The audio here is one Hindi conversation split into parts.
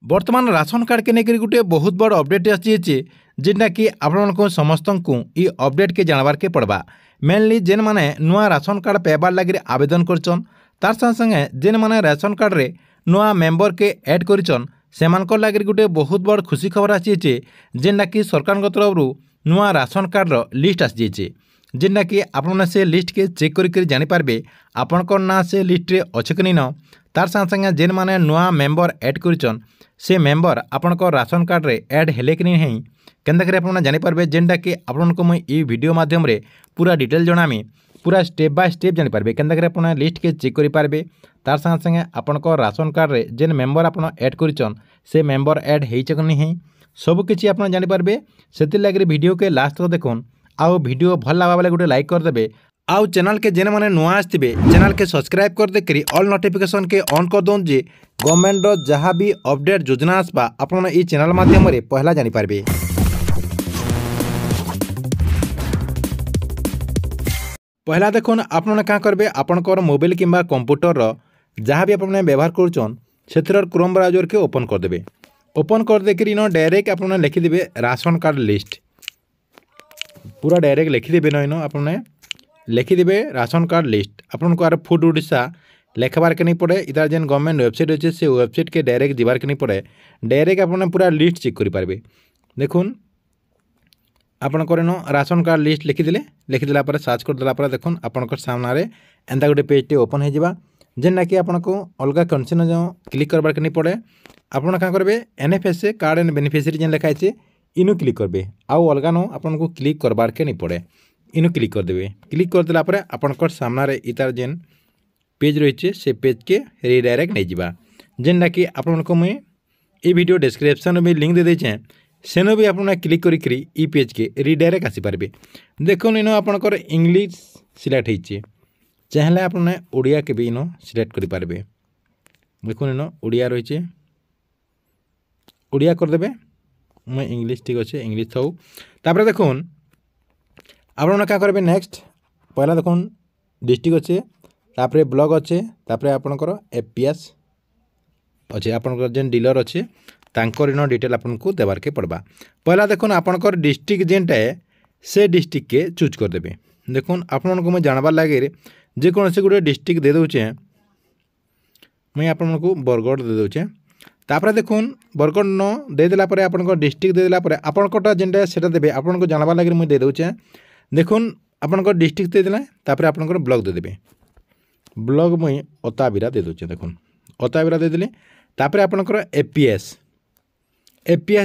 बर्तमान राशन कार्ड के लेकर गोटे बहुत बड़ अपडेट आसी जेनटा कि आपण समस्त को ई अपडेट के जानबार के पड़वा। मेनली जेन माने नुआ राशन कार्ड पेबार लगे आवेदन करछन तार संगे संगे जेन माने राशन कार्ड रे नुआ मेंबर के ऐड करछन सेमानकर लगे गोटे बहुत बड़ खुशी खबर आसी जेनटा कि सरकार तरफ नुआ राशन कार्ड लिस्ट आसी जेनटा कि आपने से लिस्ट के चेक कर जानीपारे आपणकर ना से लिस्ट रे अच्छे कि नहीं तार संगे संगे जेन माने नुआ मेंबर ऐड करछन से मेंबर आपणकर राशन कार्ड रे ऐड हेले कि नहीं केन्ता करे आपन जानीपारे जेनटा कि आपनको मुई ई वीडियो माध्यम रे पूरा डिटेल जनामी पूरा स्टेप बाय स्टेप जानीपारे केन्ता करे आपन लिस्ट के चेक करें तार संगे संगे आपणकर राशन कार्ड रे जेन मेंबर आपन ऐड करछन से मेंबर ऐड हेइछ कि नहीं सबकिछि आपन जानीपारे सेति लागि वीडियो के लास्ट तक देखुन आउ वीडियो भल लगा बेले गोटे लाइक करदेबे आउ चैनल के जेने माने नुआ आसथिबे चैनल के सब्सक्राइब कर देकरी ऑल नोटिफिकेशन के ऑन कर दोन जे गवर्नमेंट रो जहाँ भी अपडेट योजना आसबा आपन ई चैनल माध्यम रे पहला जानी पारबे। पहला देखुन आपन का करबे आपनकर मोबाइल किंबा कंप्यूटर रो जहाँ भी आपन व्यवहार करछन सेथर क्रोम ब्राउजर के ओपन कर देबे। ओपन कर देकरी न डायरेक्ट आपन लिखि देबे राशन कार्ड लिस्ट पूरा डायरेक्ट लिखि देबे न आपन लिखिदेवे राशन कार्ड लिस्ट आपन को फूड ओडिशा लेखबार के नहीं पड़े इधर जेन गवर्नमेंट वेबसाइट अच्छे से वेबसाइट के डायरेक्ट जीवार के नहीं पड़े डायरेक्ट आपन पूरा लिस्ट चेक करेंगे। देखुन आपन कर राशन कार्ड लिस्ट लिखिदेला सर्च करदेला देखुन आपन सामने एंता गोटे पेज ओपन हो जेनटा कि आपन को अलग कंडीशन जो क्लिक करबार के नहीं पड़े आपन क्या करेंगे NFSA कार्ड एंड बेनिफिशियरी जेन लिखाई है इनू क्लिक करेंगे आउ अलग नो आपन को क्लिक करबार के नहीं पड़े इनू क्लिक करदेवे। क्लिक करदेला आपनकर सामने इतार जेन पेज रही से पेज के रिडायरेक्ट नहीं जावा जेनटा कि आपको मुझे ये वीडियो डिस्क्रिप्शन में लिंक दे देछे सेनो भी आपन क्लिक करी ई पेज के रिडायरेक्ट आसीपारे। देखो इनो आपनकर इंग्लिश सिलेक्ट होइछे चाहे आपने ओडिया के भी इनो सिलेक्ट करेंगे। देखो इनो ओडिया रही ओडिया करदेवे मैं इंग्लिश ठीक अच्छे इंग्लिश थाऊ तापर देखुन आपन क्या करेंगे नेक्स्ट पहला देखुन डिस्ट्रिक्ट अच्छे तापर ब्लॉक अच्छे तापर आपनकर FPS अच्छे आपनकर जेन डीलर अच्छे तांकर इन डिटेल आपन को देवार के पड़वा। पहला देखुन आपनकर डिस्ट्रिक्ट जेनटा है से डिस्ट्रिक्ट के चूज करदेवे। देखुन आपन को मैं जानबार लगे जेकोसी गोटे डिस्ट्रिक्ट दे दूचे मैं आपन को बरगढ़ दे दूचे तापर देखुन बरगढ़ न देदेला आपन डिस्ट्रिक्ट देदेला आपनकर जेनटा सेटा देबे आपन को जानबार लगे मुझे दे दूचे। देखुन आपनकर डिस्ट्रिक्ट देदेला तापर आपनकर ब्लॉक देदेबे ब्लॉक मुई अताबिरा दे दूचे। देखुन अताबिरा देदेले तापर आपनकर एपीएस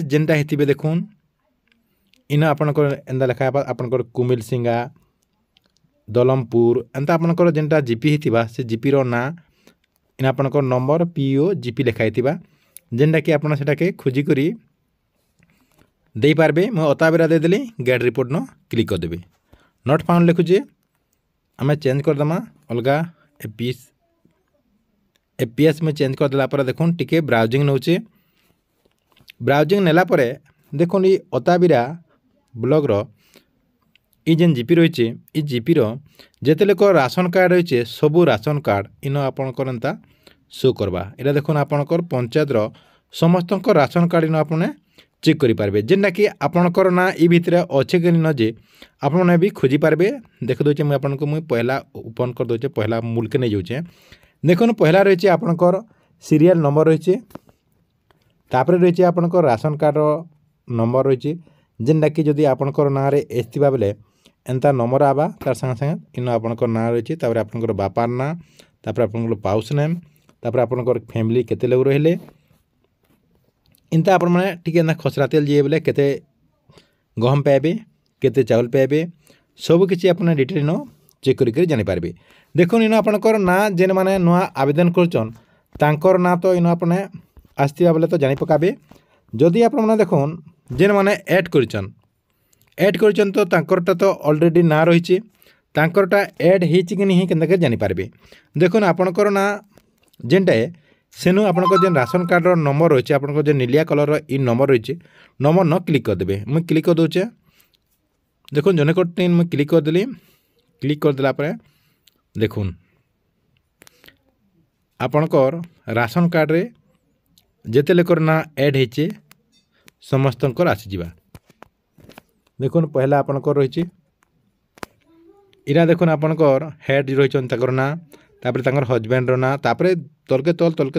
जेनटा हेतिबे देखुन इन आपनकर एंदा लिखा आपनकर कुमिल सिंगा दलमपुर एंता आपनकर जेनटा जीपी हेतिबा से जीपी रो ना इन आपनकर नंबर PO जीपी लिखा हेतिबा जेनटा कि आपन सेटा के खोजी करी दे पारबे। मैं अताबिरा देदेली गेट रिपोर्ट न क्लिक करदेबे नॉट फाउंड लिखुचे आम चेंज करदेमा अलग एपीएस में चेंज करदेला देखुन टिके ब्राउजिंग नौचे ब्राउजिंग नेला देखुन ये अताबिरा ब्लॉक रो ई जेन जीपी रही है जीपी रो जेते लोक राशन कार्ड रही सबू राशन कार्ड इन आपनकर एंता शो करवा इटा देखुन आपनकर पंचायत रो समस्त राशन कार्ड इन आपने चेक करेंगे जेनटा कि आपनकर ना ई भितर अच्छे कि न जे आपने भी खोजी पारबे। देख दूचे मुझे आपको मुझे पहला ओपन कर दूचे पहला मूल के नहीं जाऊे देखुन पहला रही है आपनकर सीरियल नंबर रही है तापर रही है आपनकर राशन कार्ड नंबर रही है जेनटा कि जदि आपनकर ना रे एस थिबा बेले एंता नंबर आवा तार संगे संगे इन आपनकर ना रही है तापर आपनकर बापार ना तापर आपनकर पाउस नेम तापर आपनकर फैमिली केते लोग रहिले इनता आप टे खसरा तेल जी बोले केते गहम पाइबे केते चावल पाइबे सबकि आप डिटेल नो चेक कर जानीपारे। देखुन इन आपनकर ना जेन माने नुआ आवेदन करछन तांकर ना तो इन आपने आसथिबा बोले तो जानी पकाबे जदि आप देखुन जेन माने ऐड करछन तो तांकरटा तो ऑलरेडी ना रही तांकरटा ऐड होइछि कि नहीं केनता जानीपारे। देखुन आपनकर ना जेनटा सेनु आपनकर जेन राशन कार्ड नंबर रही है आपनकर जेन नीलिया कलर इ नंबर रही है नंबर न क्लिक करदेबे मुझे क्लिक कर दूचे। देखुन जने कोटिन मुझे क्लिक करदेली क्लिक करदेला देखुन आपनकर राशन कार्ड रे ଯେତେ ଲୋକର ନା ଏଡ୍ ହେଇଛେ ସମସ୍ତଙ୍କର ଆସିଯିବା। ଦେଖୁন পহলা ଆପଣଙ୍କର ରହିଛି ଇରା ଦେଖୁন ଆପଣଙ୍କର ହେଡ୍ ରହିଛନ୍ତି ତାଙ୍କର ନାଁ ତାପରେ ତାଙ୍କର ହଜବେଣ୍ଡର ନାଁ ତାପରେ ତଲକେ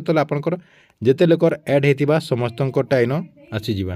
ତଲ ଆପଣଙ୍କର ଯେତେ ଲୋକର ଏଡ୍ ହେଇଥିବା ସମସ୍ତଙ୍କରଟା ଇନ ଆସିଯିବା।